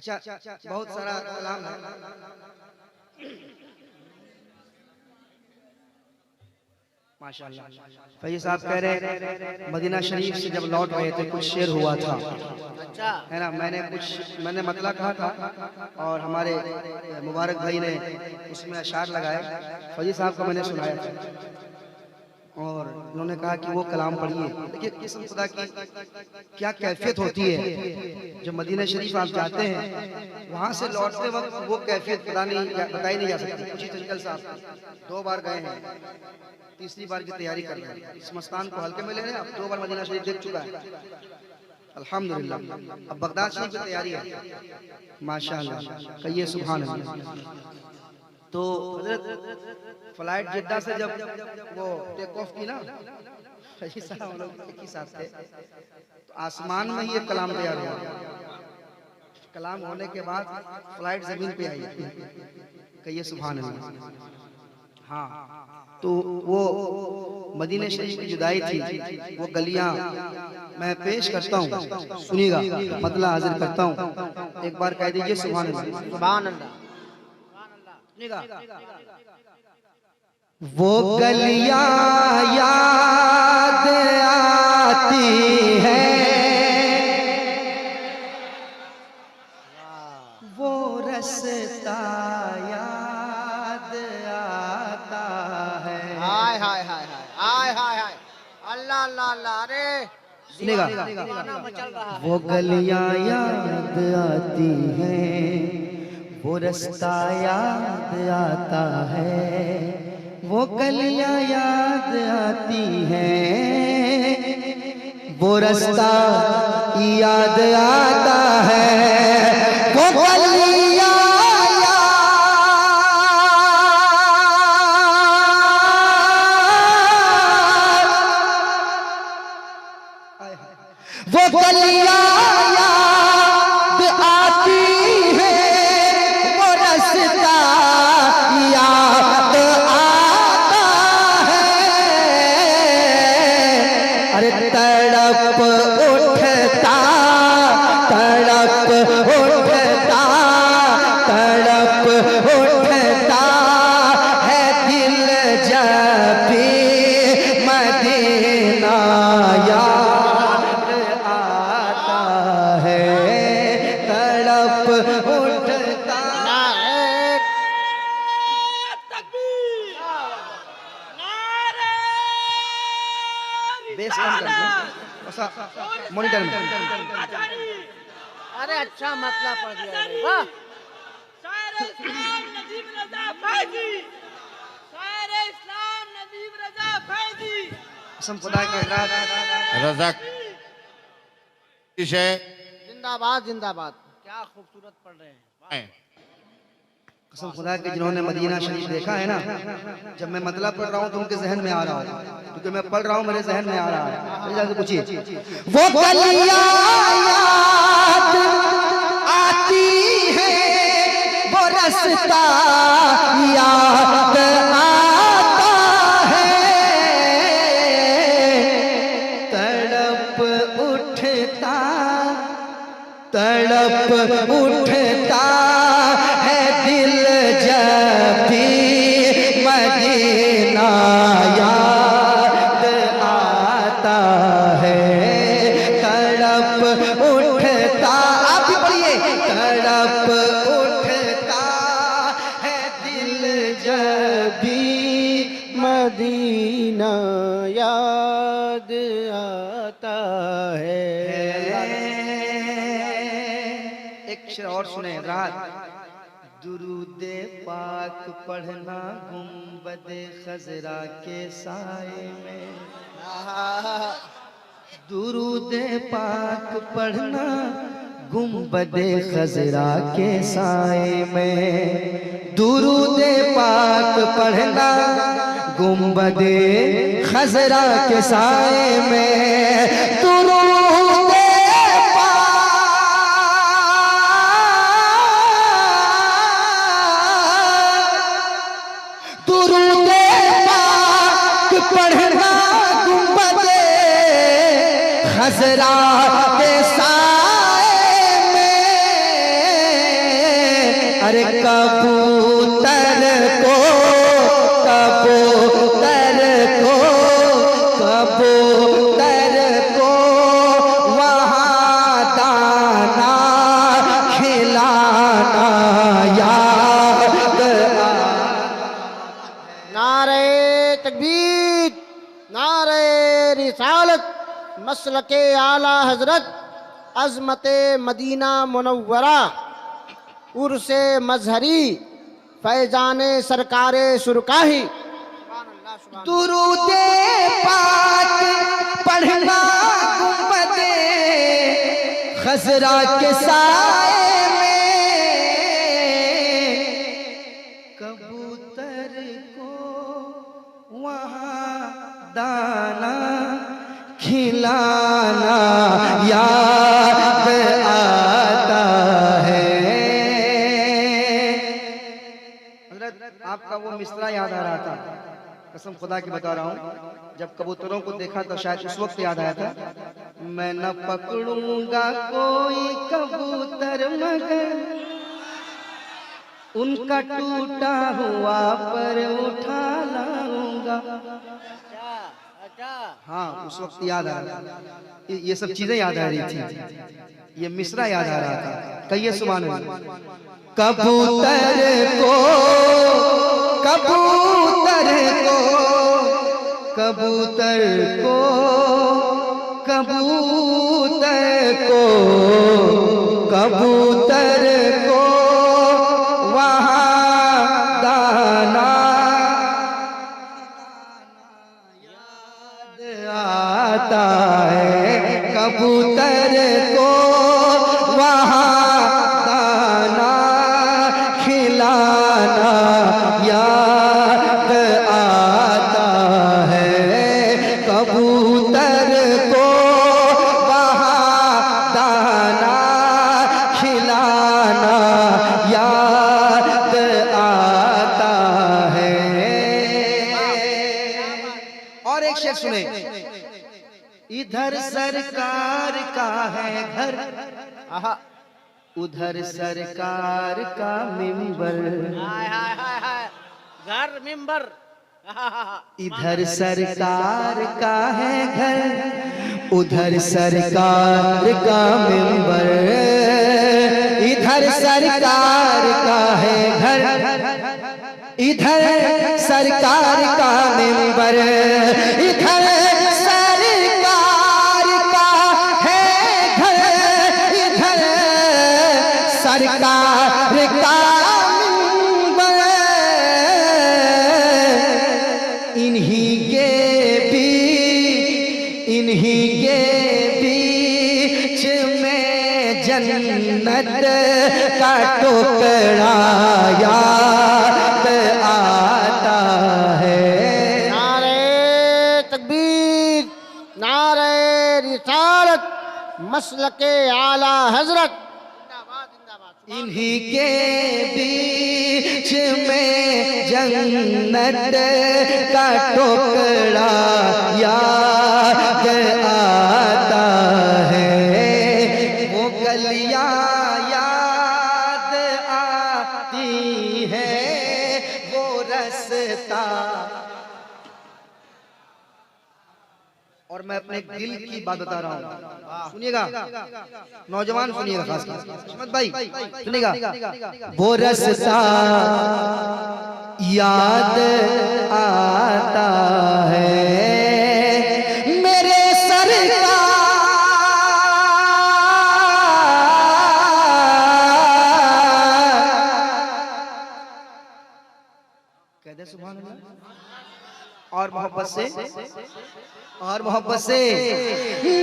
अच्छा, बहुत सारा कलाम है माशाल्लाह। फैज़ साहब कह रहे हैं मदीना शरीफ से जब लौट रहे थे कुछ शेर हुआ था, अच्छा है ना। मैंने मतलब कहा था और हमारे मुबारक भाई ने उसमें अशार लगाए। फैज़ साहब को मैंने सुनाया था और उन्होंने कहा कि वो कलाम पढ़िए। देखिए किस्म खुदा की क्या कैफियत होती है। जब मदीना शरीफ आप जाते हैं वहाँ से लौटते वक्त वो कैफियत बताई नहीं जा सकती। कुछ ही तंजल साहब 2 बार गए हैं, तीसरी बार की तैयारी कर रहे हैं। इस मस्तान को हल्के में ले रहे हैं। अब 2 बार मदीना शरीफ देख चुका है अल्हम्दुलिल्लाह। अब बगदाद शरीफ की तैयारी है माशाअल्लाह। कहिए सुभान अल्लाह। तो हजरत फ्लाइट जिद्दा से जब वो टेक ऑफ की ना, हम लोग एक ही साथ थे, तो आसमान में ही एक कलाम तैयार हुआ। कलाम होने के बाद फ्लाइट जमीन पे आई। कहिए सुभान अल्लाह। हाँ, तो वो मदीने शरीफ की जुदाई थी, वो गलियां मैं पेश करता हूँ, सुनिएगा, मतलब हाजिर करता हूँ। एक बार कह दीजिए सुभान अल्लाह। सुभान अल्लाह। वो गलियां याद आती है, वो रास्ता याद आता है। हाय हाय हाय हाय हाय हाय हाय अल्लाह अल्लाह अल्लाह। अरे सुनेगा, दीवाना मचल रहा है। वो गलियां याद आती हैं, वो रास्ता याद आता है। वो गलियां याद आती हैं, वो रास्ता याद आता है। वो गलियां वो गलियां याद आती है, वो रास्ता याद आता है। अरे तड़प उठता तड़प उठता तड़प उठता है दिल जब भी मदीना याद आता है। तड़प उठता बेस कम कर दो मॉनिटर में। अरे अच्छा मतलब पढ़ दिया रे, वाह। शायर इस्लाम नजीब रजा फैजी, शायर इस्लाम नजीब रजा फैजी। कसम खुदा के रज़ाक जिंदाबाद जिंदाबाद। क्या खूबसूरत पढ़ रहे हैं, वाह। कसम खुदा के जिन्होंने मदीना शरीफ देखा है ना, जब मैं मतलब पढ़ रहा हूँ तो उनके जहन में आ रहा हूँ, क्योंकि मैं पढ़ रहा हूँ मेरे जहन में आ रहा है। मेरे जाके पूछिए। वो गलियां याद आती है, वो रास्ता याद आता है। तड़प उठता तड़प उठता है दिल जब भी मदीना याद आता है। तड़प उठता, आप भी पढ़िए। तड़प उठता है दिल जब भी मदीना याद आता है। एक शेर और सुने, रात। दुरूदे पाक पढ़ना गुंबदे खजरा के साए में। दुरूदे पाक पढ़ना गुंबदे खजरा के साए में। दुरूदे पाक पढ़ना गुंबदे खजरा के साए में। दुरूदे दुरूदे पाक पढ़ना गुंबदे खजरा के साए में। कबूतर को, कबूतर को, कबूतर को वहाँ दाना खिलाना याद नारे तकबीर, नारे रिसालत, मसलके आला हजरत, अज़मते मदीना मुनव्वरा, उर्से मजहरी, फैजाने सरकारे सुरकाही। दुरूदे पाक पढ़ना गुंबदे खजरा के साए में, कबूतर को वहाँ दाना खिलाना याद आता है। हज़रत आपका वो मिसरा याद आ रहा था, कसम खुदा की बता रहा हूँ, जब कबूतरों को देखा तो शायद उस वक्त याद आया था, मैं न पकड़ूंगा कोई कबूतर मगर उनका टूटा हुआ पर उठा लाऊंगा। हाँ उस वक्त याद आ रहा था, ये सब चीजें याद आ रही थी, ये मिसरा याद आ रहा था। कहिए सुभान अल्लाह। कबूतर को, कबूतर को, कबूतर को, कबूतर को, कबूतर को वहाँ दाना याद आता है, कबूतर को वहाँ दाना खिलाना याद आता है, कबूतर को वहाँ दाना खिलाना याद आता है। और एक शेर सुने, इधर सरकार का है घर, आहा, उधर सरकार का मिंबर, हाय हाय हाय हाय, घर मिंबर, इधर सरकार का है घर, उधर सरकार का मिंबर, इधर सरकार का है घर, इधर सरकार का मिंबर, इधर सरकार का है घर, इधर सरकार का मिंबर, इन्हीं के बीच में जन्नत का टुकड़ा याद आता है। नारे तकबीर, नारे रिसालत, मसलके आला हजरत, जिंदाबाद जिंदाबाद। इन्हीं के बीच में जन्नत का टुकड़ा याद आता है, वो गलियां याद आती है, वो रास्ता। और मैं अपने दिल की बात बता रहा हूँ, सुनिएगा नौजवान, सुनिएगा खासकर अहमद भाई सुनिएगा, वो रास्ता याद आता है मेरे सरकार, कह दे सुभान अल्लाह, और मोहब्बत से, और मोहब्बत से,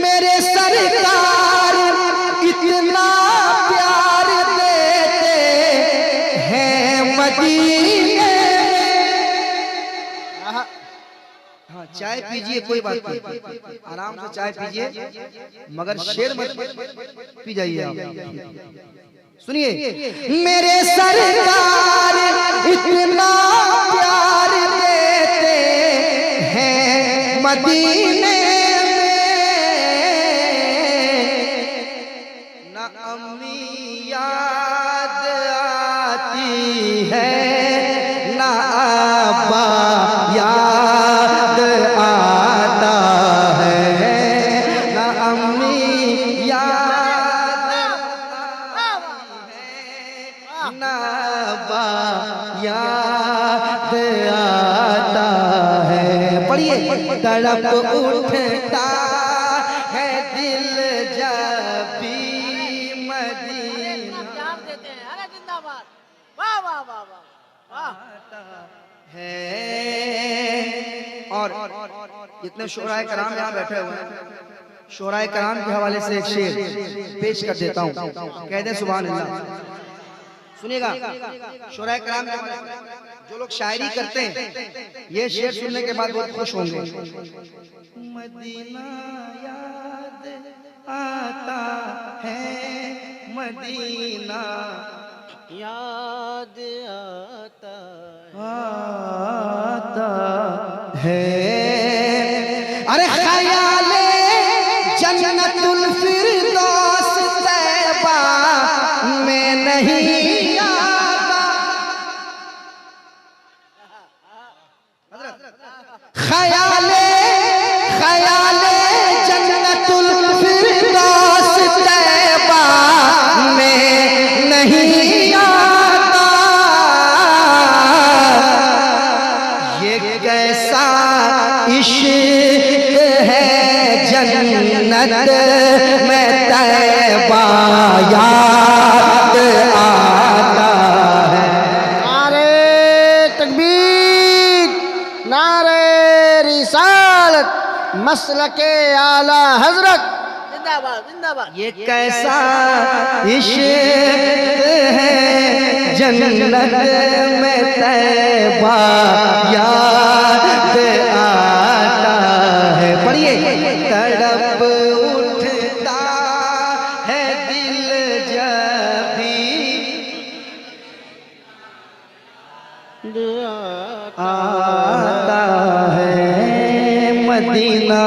मेरे सरकार इतना प्यार देते हैं मदीने। हाँ चाय पीजिए, कोई बात नहीं, आराम से चाय पीजिए, मगर शेर मत पी जाइए आप। सुनिए, मेरे सरकार इतना प्यार देते हैं मदीने में, न अम्मी याद आती है ना अब्बा याद आता है ना अम्मी याद आती है ना अब्बा याद आता है। पढ़िए। तड़प उठता है दिल जब भी मदीना प्यार देते हैं। अरे जिंदाबाद, वाह वाह वाह वाह वाह। है। और जितने शोराए कराम यहाँ बैठे हुए हैं, शोराए कराम के हवाले से एक शेर पेश कर देता हूँ, कह दे सुभान अल्लाह। सुनिएगा, शोराए कराम के हवाले से जो लोग शायरी करते हैं, ये शेर सुनने के बाद बहुत खुश होंगे। मदीना याद आता है, मदीना याद आता आता है। अरे ख्याले जन्नतुल फिरदौस तैबा में नहीं आता। ख्याले जन्नतुल फिरदौस तैबा में नहीं आता। ये कैसा इश्क है जन्नत में तैबा याद आता है। नारे तकबीर, नारे रिसालत, मसलके आला हजरत। जिंदाबाद जिंदाबाद। ये कैसा इश्क है जन्नत में तैबा याद आता है। पढ़िए। तड़प उठता है दिल जब भी आता है, मदीना